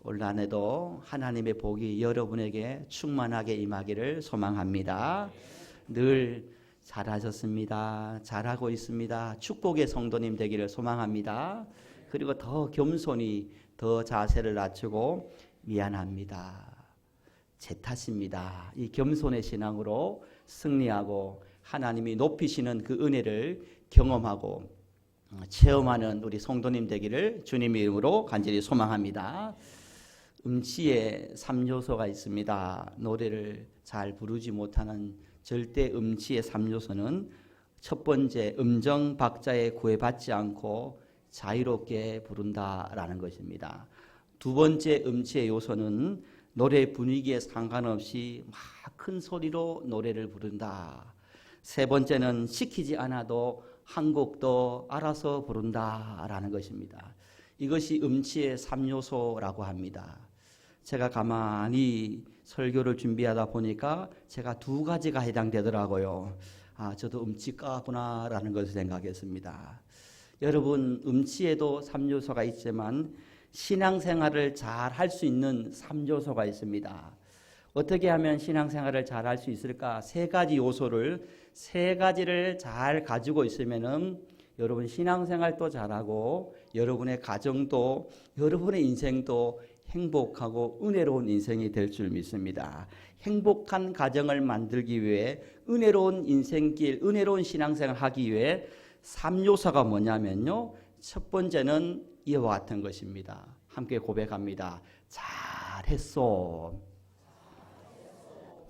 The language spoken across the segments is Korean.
올 한해도 하나님의 복이 여러분에게 충만하게 임하기를 소망합니다. 늘 잘하셨습니다. 잘하고 있습니다. 축복의 성도님 되기를 소망합니다. 그리고 더 겸손히 더 자세를 낮추고 미안합니다. 제 탓입니다. 이 겸손의 신앙으로 승리하고 하나님이 높이시는 그 은혜를 경험하고 체험하는 우리 성도님 되기를 주님의 이름으로 간절히 소망합니다. 음치에 3요소가 있습니다. 노래를 잘 부르지 못하는 절대 음치의 3요소는 첫 번째, 음정 박자에 구애받지 않고 자유롭게 부른다라는 것입니다. 두 번째 음치의 요소는 노래 분위기에 상관없이 막 큰 소리로 노래를 부른다. 세 번째는 시키지 않아도 한 곡도 알아서 부른다라는 것입니다. 이것이 음치의 3요소라고 합니다. 제가 가만히 설교를 준비하다 보니까 제가 두 가지가 해당되더라고요. 저도 음치과구나라는 것을 생각했습니다. 여러분, 음치에도 3요소가 있지만 신앙생활을 잘 할 수 있는 3요소가 있습니다. 어떻게 하면 신앙생활을 잘 할 수 있을까? 세 가지를 잘 가지고 있으면은 여러분 신앙생활도 잘하고 여러분의 가정도 여러분의 인생도 행복하고 은혜로운 인생이 될 줄 믿습니다. 행복한 가정을 만들기 위해 은혜로운 인생길, 은혜로운 신앙생활을 하기 위해 3요소가 뭐냐면요. 첫 번째는 이와 같은 것입니다. 함께 고백합니다. 잘했어.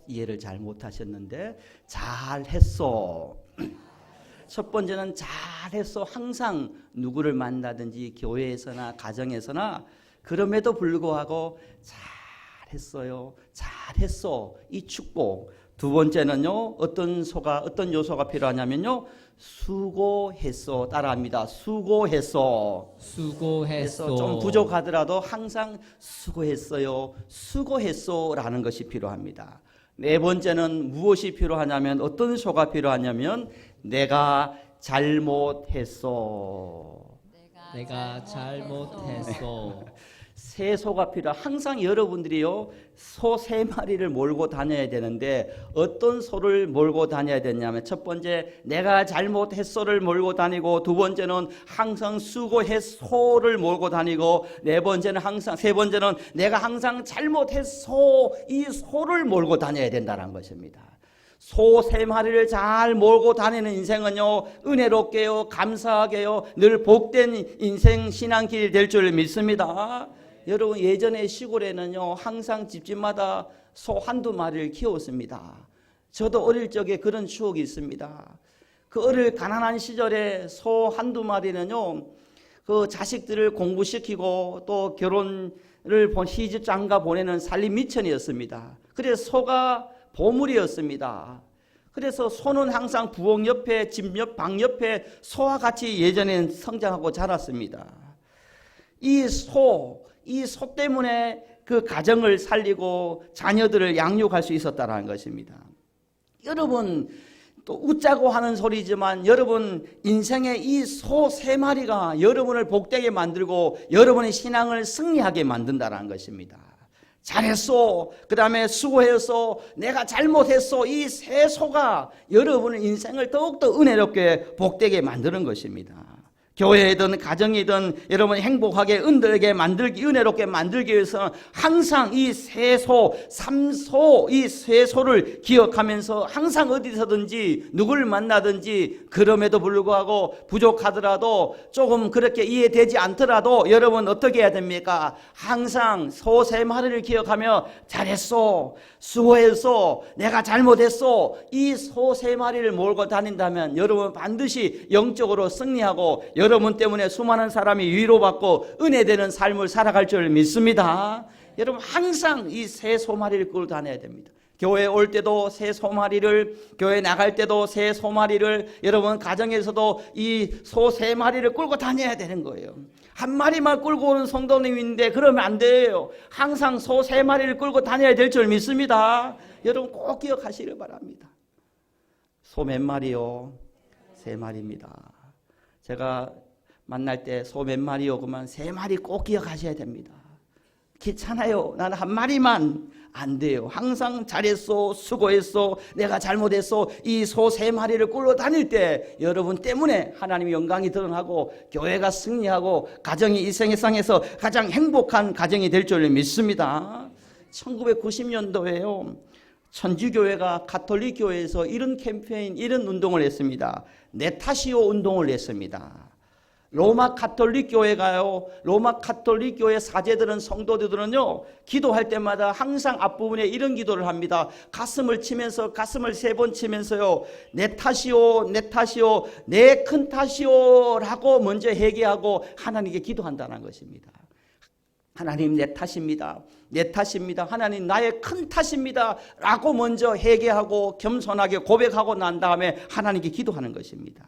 이해를 잘 못하셨는데 잘했어. 첫 번째는 잘했어. 항상 누구를 만나든지 교회에서나 가정에서나 그럼에도 불구하고 잘했어요. 잘했어. 이 축복. 두 번째는요. 어떤 요소가 필요하냐면요. 수고했어. 따라합니다. 수고했어. 수고했어. 좀 부족하더라도 항상 수고했어요. 수고했어라는 것이 필요합니다. 네 번째는 무엇이 필요하냐면 어떤 소가 필요하냐면 내가 잘못했어. 내가 잘못했어. 새 소가 항상 여러분들이요 소 3마리를 몰고 다녀야 되는데 어떤 소를 몰고 다녀야 되냐면 첫 번째 내가 잘못했소를 몰고 다니고 두 번째는 항상 수고했소를 몰고 다니고 세 번째는 내가 항상 잘못했소 이 소를 몰고 다녀야 된다는 것입니다. 소 3마리를 잘 몰고 다니는 인생은요 은혜롭게요 감사하게요 늘 복된 인생 신앙길이 될 줄 믿습니다. 여러분 예전에 시골에는요 항상 집집마다 소 한두 마리를 키웠습니다. 저도 어릴 적에 그런 추억이 있습니다. 그 어릴 가난한 시절에 소 한두 마리는요 그 자식들을 공부시키고 또 결혼을 시집 장가 보내는 살림 미천이었습니다. 그래서 소가 보물이었습니다. 그래서 소는 항상 부엌 옆에 집 옆 방 옆에 소와 같이 예전엔 성장하고 자랐습니다. 이 소 때문에 그 가정을 살리고 자녀들을 양육할 수 있었다는 것입니다. 여러분 또 웃자고 하는 소리지만 여러분 인생의 이 소 3마리가 여러분을 복되게 만들고 여러분의 신앙을 승리하게 만든다는 것입니다. 잘했어. 그 다음에 수고했어. 내가 잘못했어. 이 세 소가 여러분의 인생을 더욱더 은혜롭게 복되게 만드는 것입니다. 교회이든 가정이든 여러분 행복하게 은혜롭게 만들기 위해서 항상 이 세 소, 3소, 이 세 소를 기억하면서 항상 어디서든지 누구를 만나든지 그럼에도 불구하고 부족하더라도 조금 그렇게 이해되지 않더라도 여러분 어떻게 해야 됩니까? 항상 소 3마리를 기억하며 잘했어, 수고했어, 내가 잘못했어 이 소 3마리를 몰고 다닌다면 여러분 반드시 영적으로 승리하고 여러분 때문에 수많은 사람이 위로받고 은혜되는 삶을 살아갈 줄 믿습니다. 여러분 항상 이 새 소마리를 끌고 다녀야 됩니다. 교회 올 때도 새 소마리를, 교회 나갈 때도 새 소마리를, 여러분 가정에서도 이 소 3마리를 끌고 다녀야 되는 거예요. 한 마리만 끌고 오는 성도님인데 그러면 안 돼요. 항상 소 3마리를 끌고 다녀야 될 줄 믿습니다. 여러분 꼭 기억하시길 바랍니다. 소 몇 마리요? 3마리입니다. 제가 만날 때 소 몇 마리 오고만 3마리 꼭 기억하셔야 됩니다. 귀찮아요. 나는 한 마리만 안 돼요. 항상 잘했어, 수고했어, 내가 잘못했어, 이 소 3마리를 끌고 다닐 때 여러분 때문에 하나님의 영광이 드러나고 교회가 승리하고 가정이 이 세상에서 가장 행복한 가정이 될 줄 믿습니다. 1990년도에요. 천주교회가 가톨릭 교회에서 이런 캠페인, 이런 운동을 했습니다. 내 탓이요 운동을 했습니다. 로마 가톨릭 교회가요, 로마 가톨릭 교회 사제들은, 성도들은요, 기도할 때마다 항상 앞부분에 이런 기도를 합니다. 가슴을 치면서, 가슴을 3번 치면서요, 내 탓이요, 내 탓이요, 내 큰 탓이요 라고 먼저 회개하고 하나님께 기도한다는 것입니다. 하나님, 내 탓입니다. 내 탓입니다. 하나님, 나의 큰 탓입니다 라고 먼저 회개하고 겸손하게 고백하고 난 다음에 하나님께 기도하는 것입니다.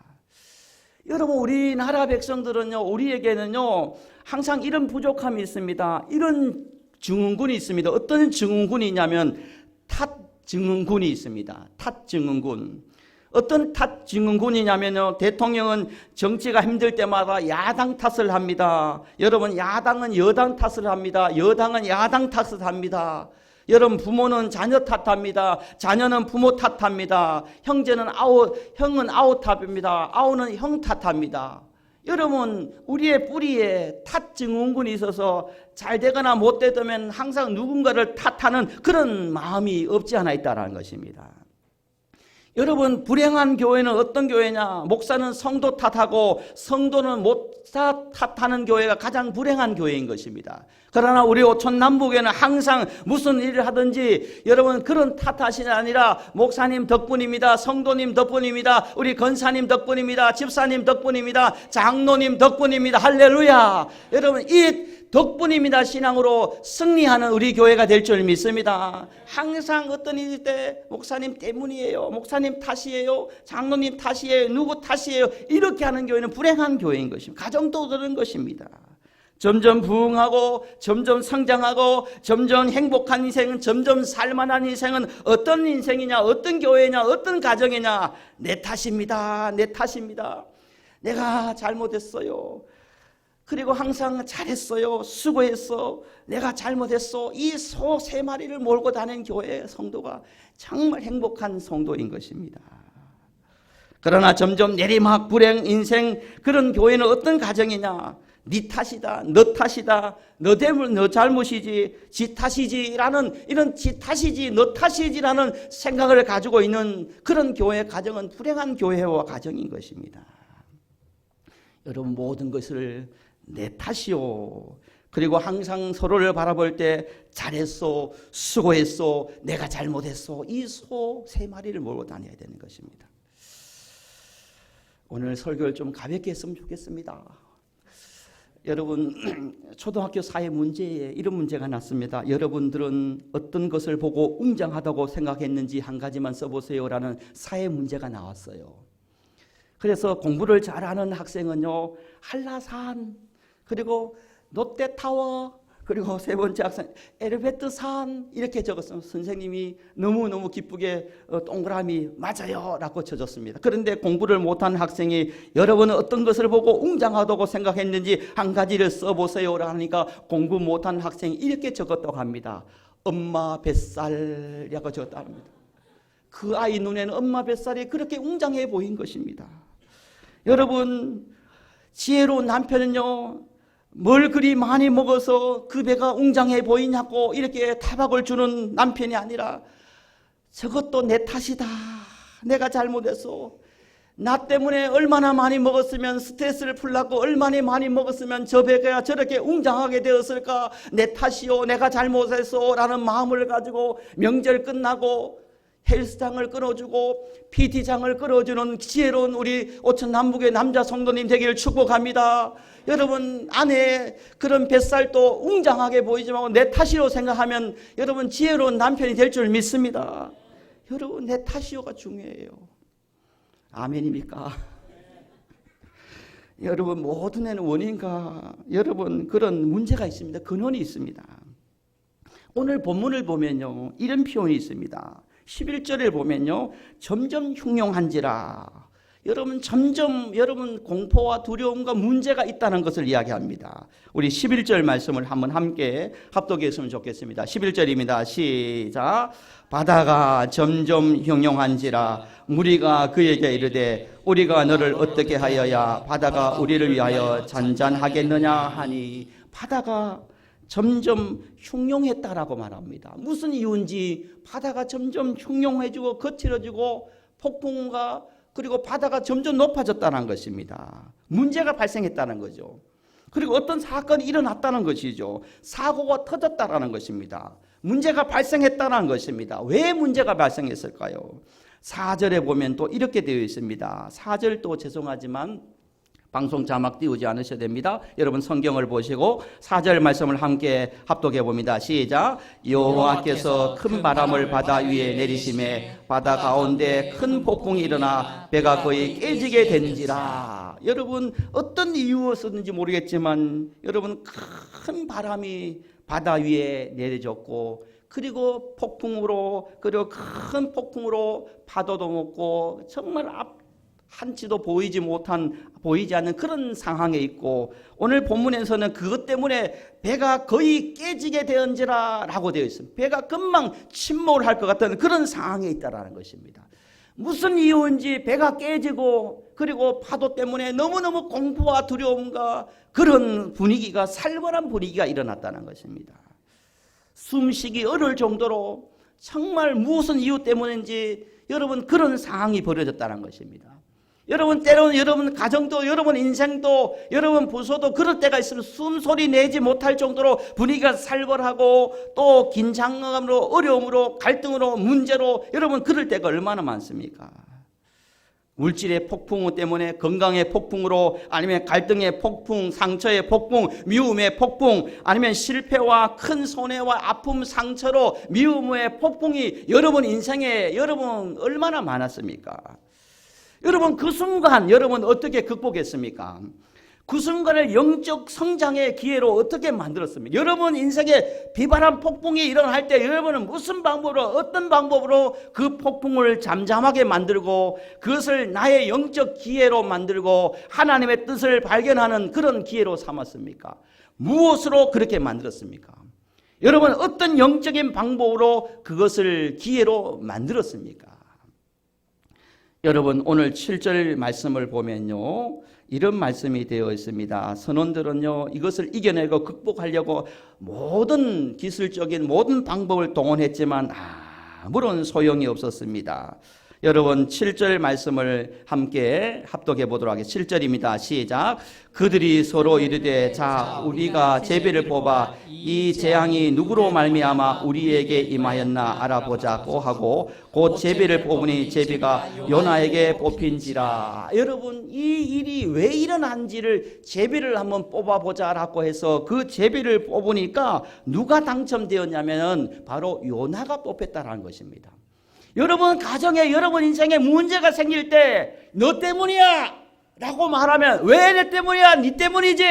여러분, 우리나라 백성들은요, 우리에게는요, 항상 이런 부족함이 있습니다. 이런 증후군이 있습니다. 어떤 증후군이냐면 탓 증후군이 있습니다. 탓 증후군. 어떤 탓 증후군이냐면요, 대통령은 정치가 힘들 때마다 야당 탓을 합니다. 여러분, 야당은 여당 탓을 합니다. 여당은 야당 탓을 합니다. 여러분, 부모는 자녀 탓합니다. 자녀는 부모 탓합니다. 형은 아우 탓합니다. 아우는 형 탓합니다. 여러분, 우리의 뿌리에 탓 증후군이 있어서 잘 되거나 못 되면 항상 누군가를 탓하는 그런 마음이 없지 않아 있다는 것입니다. 여러분, 불행한 교회는 어떤 교회냐? 목사는 성도 탓하고 성도는 목사 탓하는 교회가 가장 불행한 교회인 것입니다. 그러나 우리 오촌 남북에는 항상 무슨 일을 하든지 여러분 그런 탓하시는 아니라 목사님 덕분입니다. 성도님 덕분입니다. 우리 권사님 덕분입니다. 집사님 덕분입니다. 장로님 덕분입니다. 할렐루야. 여러분, 이 덕분입니다 신앙으로 승리하는 우리 교회가 될 줄 믿습니다. 항상 어떤 일일 때 목사님 때문이에요, 목사님 탓이에요, 장로님 탓이에요, 누구 탓이에요, 이렇게 하는 교회는 불행한 교회인 것입니다. 가정도 그런 것입니다. 점점 부흥하고 점점 성장하고 점점 행복한 인생은, 점점 살만한 인생은 어떤 인생이냐, 어떤 교회냐, 어떤 가정이냐? 내 탓입니다. 내 탓입니다. 내가 잘못했어요. 그리고 항상 잘했어요, 수고했어, 내가 잘못했어. 이 소 3마리를 몰고 다니는 교회 성도가 정말 행복한 성도인 것입니다. 그러나 점점 내리막 불행 인생, 그런 교회는 어떤 가정이냐? 네 탓이다, 너 탓이다, 너 때문에 너 잘못이지, 지 탓이지라는, 이런 지 탓이지, 너 탓이지라는 생각을 가지고 있는 그런 교회 가정은 불행한 교회와 가정인 것입니다. 여러분, 모든 것을 내 탓이요, 그리고 항상 서로를 바라볼 때 잘했어, 수고했어, 내가 잘못했어, 이 소 3마리를 몰고 다녀야 되는 것입니다. 오늘 설교를 좀 가볍게 했으면 좋겠습니다. 여러분, 초등학교 사회 문제에 이런 문제가 났습니다. 여러분들은 어떤 것을 보고 웅장하다고 생각했는지 한 가지만 써보세요라는 사회 문제가 나왔어요. 그래서 공부를 잘하는 학생은요, 한라산, 그리고 롯데타워, 그리고 3번째 학생 에르베트산, 이렇게 적었어요. 선생님이 너무너무 기쁘게 동그라미 맞아요 라고 쳐줬습니다. 그런데 공부를 못한 학생이 여러분은 어떤 것을 보고 웅장하다고 생각했는지 한 가지를 써보세요 라니까 공부 못한 학생이 이렇게 적었다고 합니다. 엄마 뱃살이라고 적었다고 합니다. 그 아이 눈에는 엄마 뱃살이 그렇게 웅장해 보인 것입니다. 여러분, 지혜로운 남편은요, 뭘 그리 많이 먹어서 그 배가 웅장해 보이냐고 이렇게 타박을 주는 남편이 아니라, 저것도 내 탓이다, 내가 잘못했어, 나 때문에 얼마나 많이 먹었으면 스트레스를 풀려고 얼마나 많이 먹었으면 저 배가 저렇게 웅장하게 되었을까, 내 탓이요, 내가 잘못했어 라는 마음을 가지고 명절 끝나고 헬스장을 끌어주고 PT장을 끌어주는 지혜로운 우리 오천 남북의 남자 성도님 되기를 축복합니다. 여러분, 아내의 그런 뱃살도 웅장하게 보이지만 내 탓이로 생각하면 여러분 지혜로운 남편이 될 줄 믿습니다. 여러분, 내 탓이요가 중요해요. 아멘입니까? 여러분, 모든 애는 원인과 여러분 그런 문제가 있습니다. 근원이 있습니다. 오늘 본문을 보면요, 이런 표현이 있습니다. 11절에 보면요, 점점 흉용한지라. 여러분 점점 여러분 공포와 두려움과 문제가 있다는 것을 이야기합니다. 우리 11절 말씀을 한번 함께 합독했으면 좋겠습니다. 11절입니다. 시작. 바다가 점점 형용한지라 무리가 그에게 이르되 우리가 너를 어떻게 하여야 바다가 우리를 위하여 잔잔하겠느냐 하니 바다가 점점 흉용했다라고 말합니다. 무슨 이유인지 바다가 점점 흉용해지고 거칠어지고 폭풍과 그리고 바다가 점점 높아졌다는 것입니다. 문제가 발생했다는 거죠. 그리고 어떤 사건이 일어났다는 것이죠. 사고가 터졌다는 것입니다. 문제가 발생했다는 것입니다. 왜 문제가 발생했을까요? 4절에 보면 또 이렇게 되어 있습니다. 4절도 죄송하지만 방송 자막 띄우지 않으셔도 됩니다. 여러분 성경을 보시고 4절 말씀을 함께 합독해 봅니다. 시작. 여호와께서 큰 바람을 바다 위에 내리심에 바다 가운데 큰 폭풍이 일어나 배가 거의 깨지게 된지라. 여러분 어떤 이유였었는지 모르겠지만 여러분 큰 바람이 바다 위에 내려졌고 그리고 폭풍으로 그리고 큰 폭풍으로 파도도 먹고 정말 한치도 보이지 않는 그런 상황에 있고 오늘 본문에서는 그것 때문에 배가 거의 깨지게 되었지라 라고 되어 있습니다. 배가 금방 침몰할 것 같은 그런 상황에 있다라는 것입니다. 무슨 이유인지 배가 깨지고 그리고 파도 때문에 너무너무 공포와 두려움과 그런 분위기가 살벌한 분위기가 일어났다는 것입니다. 숨쉬기 어려울 정도로 정말 무슨 이유 때문인지 여러분 그런 상황이 벌어졌다는 것입니다. 여러분 때로는 여러분 가정도 여러분 인생도 여러분 부서도 그럴 때가 있으면 숨소리 내지 못할 정도로 분위기가 살벌하고 또 긴장감으로 어려움으로 갈등으로 문제로 여러분 그럴 때가 얼마나 많습니까? 물질의 폭풍 때문에 건강의 폭풍으로 아니면 갈등의 폭풍, 상처의 폭풍, 미움의 폭풍 아니면 실패와 큰 손해와 아픔, 상처로 미움의 폭풍이 여러분 인생에 여러분 얼마나 많았습니까? 여러분 그 순간 여러분 어떻게 극복했습니까? 그 순간을 영적 성장의 기회로 어떻게 만들었습니까? 여러분 인생에 비바람 폭풍이 일어날 때 여러분은 무슨 방법으로 어떤 방법으로 그 폭풍을 잠잠하게 만들고 그것을 나의 영적 기회로 만들고 하나님의 뜻을 발견하는 그런 기회로 삼았습니까? 무엇으로 그렇게 만들었습니까? 여러분 어떤 영적인 방법으로 그것을 기회로 만들었습니까? 여러분 오늘 7절 말씀을 보면요 이런 말씀이 되어 있습니다. 선원들은요 이것을 이겨내고 극복하려고 모든 기술적인 모든 방법을 동원했지만 아무런 소용이 없었습니다. 여러분 7절 말씀을 함께 합독해 보도록 하겠습니다. 7절입니다. 시작. 그들이 서로 이르되 자 우리가 제비를 뽑아 이 재앙이 누구로 말미암아 우리에게 임하였나 알아보자고 하고 곧 제비를 뽑으니 제비가 요나에게 뽑힌지라. 여러분 이 일이 왜 일어난지를 제비를 한번 뽑아보자라고 해서 그 제비를 뽑으니까 누가 당첨되었냐면 바로 요나가 뽑혔다는 것입니다. 여러분 가정에 여러분 인생에 문제가 생길 때 너 때문이야 라고 말하면 왜 내 때문이야 네 때문이지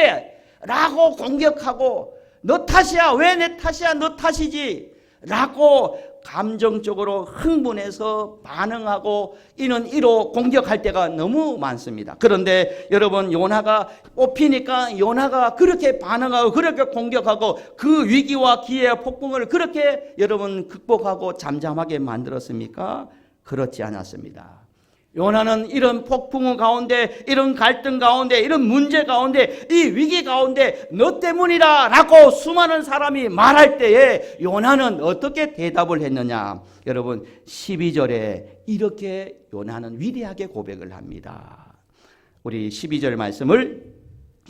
라고 공격하고 너 탓이야 왜 내 탓이야 너 탓이지 라고 감정적으로 흥분해서 반응하고 이는 이로 공격할 때가 너무 많습니다. 그런데 여러분 요나가 뽑히니까 요나가 그렇게 반응하고 그렇게 공격하고 그 위기와 기회와 폭풍을 그렇게 여러분 극복하고 잠잠하게 만들었습니까? 그렇지 않았습니다. 요나는 이런 폭풍 가운데 이런 갈등 가운데 이런 문제 가운데 이 위기 가운데 너 때문이다 라고 수많은 사람이 말할 때에 요나는 어떻게 대답을 했느냐. 여러분 12절에 이렇게 요나는 위대하게 고백을 합니다. 우리 12절 말씀을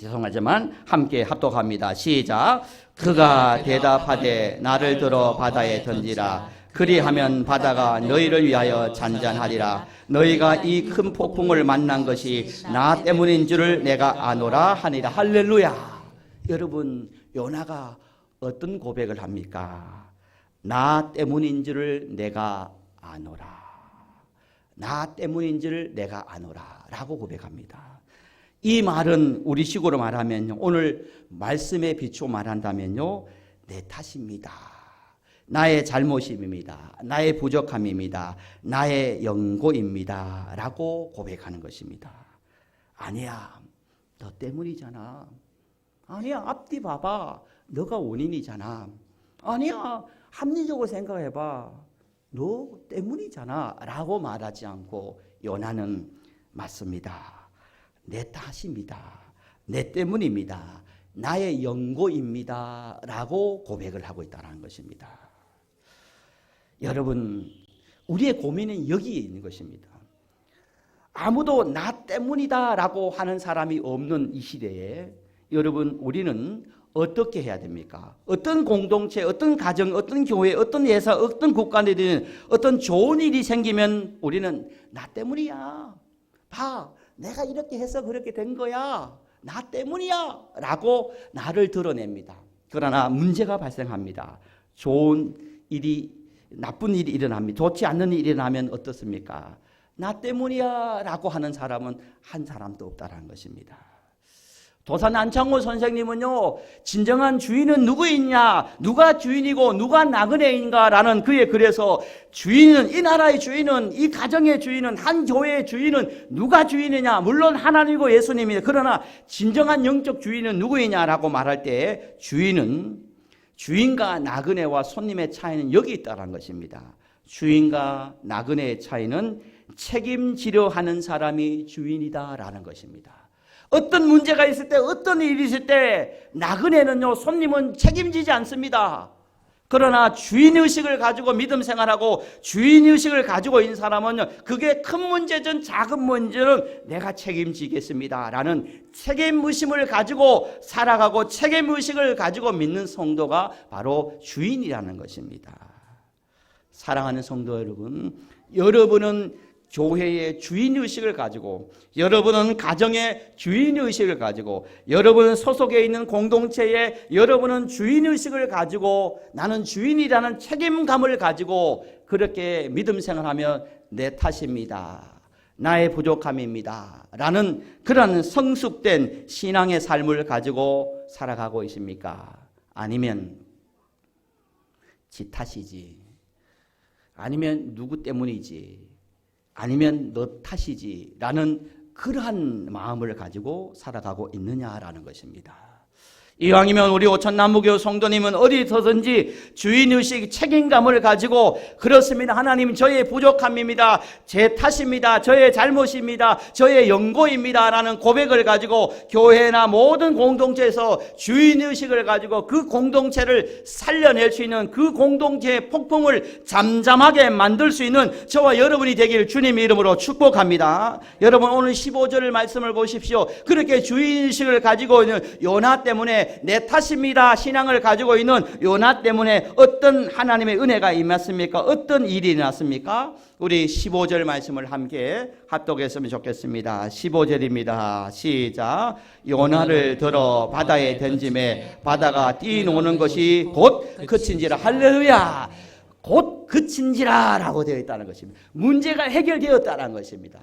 죄송하지만 함께 합독합니다. 시작. 그가 대답하되 나를 들어 바다에 던지라. 그리하면 바다가 너희를 위하여 잔잔하리라. 너희가 이 큰 폭풍을 만난 것이 나 때문인 줄을 내가 아노라 하니라. 할렐루야. 여러분 요나가 어떤 고백을 합니까? 나 때문인 줄을 내가 아노라. 나 때문인 줄을 내가 아노라 라고 고백합니다. 이 말은 우리식으로 말하면 오늘 말씀에 비추어 말한다면요 내 탓입니다. 나의 잘못임입니다. 나의 부족함입니다. 나의 연고입니다. 라고 고백하는 것입니다. 아니야, 너 때문이잖아. 아니야, 앞뒤 봐봐. 너가 원인이잖아. 아니야, 합리적으로 생각해봐. 너 때문이잖아. 라고 말하지 않고 요나는 맞습니다. 내 탓입니다. 내 때문입니다. 나의 연고입니다. 라고 고백을 하고 있다는 것입니다. 여러분, 우리의 고민은 여기에 있는 것입니다. 아무도 나 때문이다 라고 하는 사람이 없는 이 시대에 여러분, 우리는 어떻게 해야 됩니까? 어떤 공동체, 어떤 가정, 어떤 교회, 어떤 회사, 어떤 국가내든 어떤 좋은 일이 생기면 우리는 나 때문이야. 봐, 내가 이렇게 해서 그렇게 된 거야. 나 때문이야. 라고 나를 드러냅니다. 그러나 문제가 발생합니다. 좋은 일이, 나쁜 일이 일어납니다. 좋지 않는 일이 일어나면 어떻습니까? 나 때문이야. 라고 하는 사람은 한 사람도 없다는 것입니다. 도산 안창호 선생님은요, 진정한 주인은 누구이냐, 누가 주인이고 누가 나그네인가 라는 그의 글에서 주인은, 이 나라의 주인은, 이 가정의 주인은, 한 교회의 주인은 누가 주인이냐, 물론 하나님이고 예수님이다. 그러나 진정한 영적 주인은 누구이냐라고 말할 때 주인은, 주인과 나그네와 손님의 차이는 여기 있다는 것입니다. 주인과 나그네의 차이는 책임지려 하는 사람이 주인이다라는 것입니다. 어떤 문제가 있을 때, 어떤 일이 있을 때 나그네는요, 손님은 책임지지 않습니다. 그러나 주인의식을 가지고 믿음 생활하고 주인의식을 가지고 있는 사람은 그게 큰 문제든 작은 문제는 내가 책임지겠습니다 라는 책임의식을 가지고 살아가고 책임의식을 가지고 믿는 성도가 바로 주인이라는 것입니다. 사랑하는 성도 여러분, 여러분은 교회의 주인의식을 가지고, 여러분은 가정의 주인의식을 가지고, 여러분은 소속해 있는 공동체에 여러분은 주인의식을 가지고 나는 주인이라는 책임감을 가지고 그렇게 믿음 생활하면 내 탓입니다, 나의 부족함입니다 라는 그런 성숙된 신앙의 삶을 가지고 살아가고 있습니까? 아니면 지 탓이지, 아니면 누구 때문이지, 아니면 너 탓이지 라는 그러한 마음을 가지고 살아가고 있느냐라는 것입니다. 이왕이면 우리 오천남무교회 성도님은 어디서든지 주인의식, 책임감을 가지고 그렇습니다, 하나님 저의 부족함입니다, 제 탓입니다, 저의 잘못입니다, 저의 연고입니다 라는 고백을 가지고 교회나 모든 공동체에서 주인의식을 가지고 그 공동체를 살려낼 수 있는, 그 공동체의 폭풍을 잠잠하게 만들 수 있는 저와 여러분이 되기를 주님의 이름으로 축복합니다. 여러분, 오늘 15절 말씀을 보십시오. 그렇게 주인의식을 가지고 있는 요나 때문에, 내 탓입니다 신앙을 가지고 있는 요나 때문에 어떤 하나님의 은혜가 임했습니까? 어떤 일이 일어났습니까? 우리 15절 말씀을 함께 합독했으면 좋겠습니다. 15절입니다. 시작. 요나를 들어 바다에 던짐에 바다가 뛰노는 것이 곧 그친지라. 할렐루야. 곧 그친지라 라고 되어 있다는 것입니다. 문제가 해결되었다는 것입니다.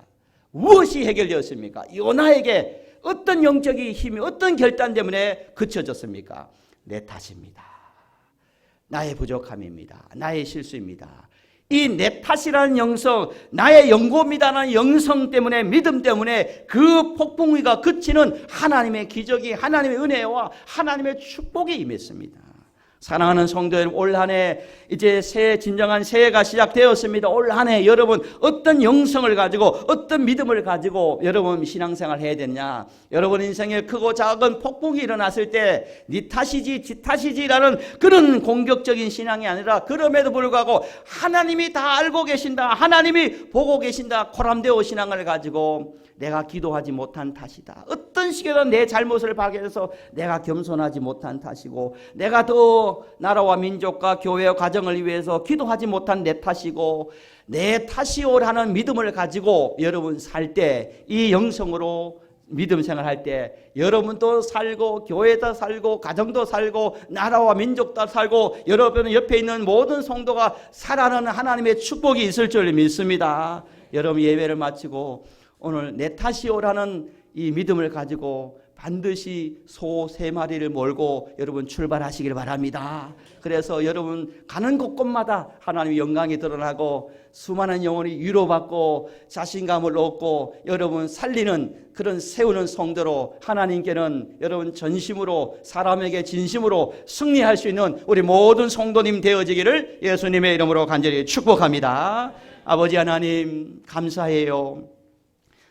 무엇이 해결되었습니까? 요나에게 어떤 영적인 힘이, 어떤 결단 때문에 그쳐졌습니까? 내 탓입니다. 나의 부족함입니다. 나의 실수입니다. 이 내 탓이라는 영성, 나의 연고입니다라는 영성 때문에, 믿음 때문에 그 폭풍우가 그치는 하나님의 기적이, 하나님의 은혜와 하나님의 축복이 임했습니다. 사랑하는 성도 여러분, 올 한 해 이제 진정한 새해가 시작되었습니다. 올 한 해 여러분 어떤 영성을 가지고, 어떤 믿음을 가지고 여러분 신앙생활 해야 되느냐? 여러분 인생에 크고 작은 폭풍이 일어났을 때 네 탓이지 지 탓이지라는 그런 공격적인 신앙이 아니라, 그럼에도 불구하고 하나님이 다 알고 계신다, 하나님이 보고 계신다, 코람데오 신앙을 가지고 내가 기도하지 못한 탓이다, 어떤 식으로 내 잘못을 발견해서 내가 겸손하지 못한 탓이고, 내가 더 나라와 민족과 교회와 가정을 위해서 기도하지 못한 내 탓이고, 내 탓이오라는 믿음을 가지고 여러분 살 때, 이 영성으로 믿음 생활할 때 여러분도 살고, 교회도 살고, 가정도 살고, 나라와 민족도 살고, 여러분 옆에 있는 모든 성도가 살아가는 하나님의 축복이 있을 줄 믿습니다. 여러분 예배를 마치고 오늘 내 탓이오라는 이 믿음을 가지고 반드시 소 3마리를 몰고 여러분 출발하시길 바랍니다. 그래서 여러분 가는 곳곳마다 하나님의 영광이 드러나고 수많은 영혼이 위로받고 자신감을 얻고 여러분 살리는 그런 세우는 성도로 하나님께는 여러분 전심으로 사람에게 진심으로 승리할 수 있는 우리 모든 성도님 되어지기를 예수님의 이름으로 간절히 축복합니다. 아버지 하나님 감사해요.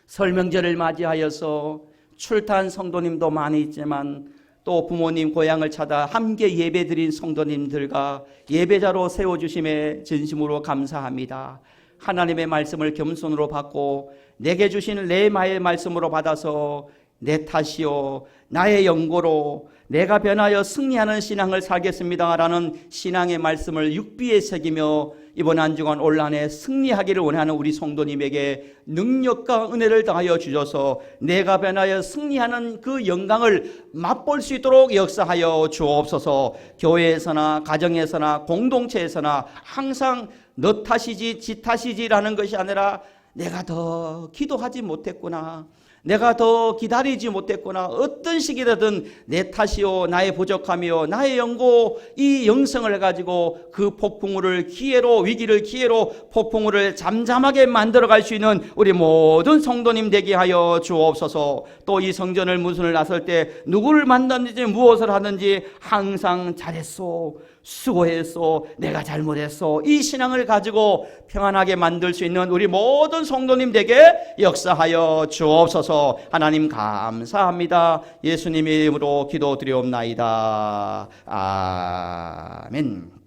설명절을 맞이하여서 출타한 성도님도 많이 있지만 또 부모님 고향을 찾아 함께 예배드린 성도님들과 예배자로 세워주심에 진심으로 감사합니다. 하나님의 말씀을 겸손으로 받고 내게 주시는 레마의 말씀으로 받아서 내 탓이요 나의 연고로 내가 변하여 승리하는 신앙을 살겠습니다라는 신앙의 말씀을 육비에 새기며 이번 한 주간 온란에 승리하기를 원하는 우리 성도님에게 능력과 은혜를 더하여 주셔서 내가 변하여 승리하는 그 영광을 맛볼 수 있도록 역사하여 주옵소서. 교회에서나 가정에서나 공동체에서나 항상 너 탓이지 지 탓이지라는 것이 아니라 내가 더 기도하지 못했구나, 내가 더 기다리지 못했구나, 어떤 시기라든 내 탓이요 나의 부족함이요 나의 연고 이 영성을 가지고 그 폭풍우를 기회로 위기를 기회로 폭풍우를 잠잠하게 만들어갈 수 있는 우리 모든 성도님 되게 하여 주옵소서. 또 이 성전을 문을 나설 때 누구를 만났는지 무엇을 하든지 항상 잘했소, 수고했소, 내가 잘못했소, 이 신앙을 가지고 평안하게 만들 수 있는 우리 모든 성도님 되게 역사하여 주옵소서. 하나님 감사합니다. 예수님의 이름으로 기도드리옵나이다. 아멘.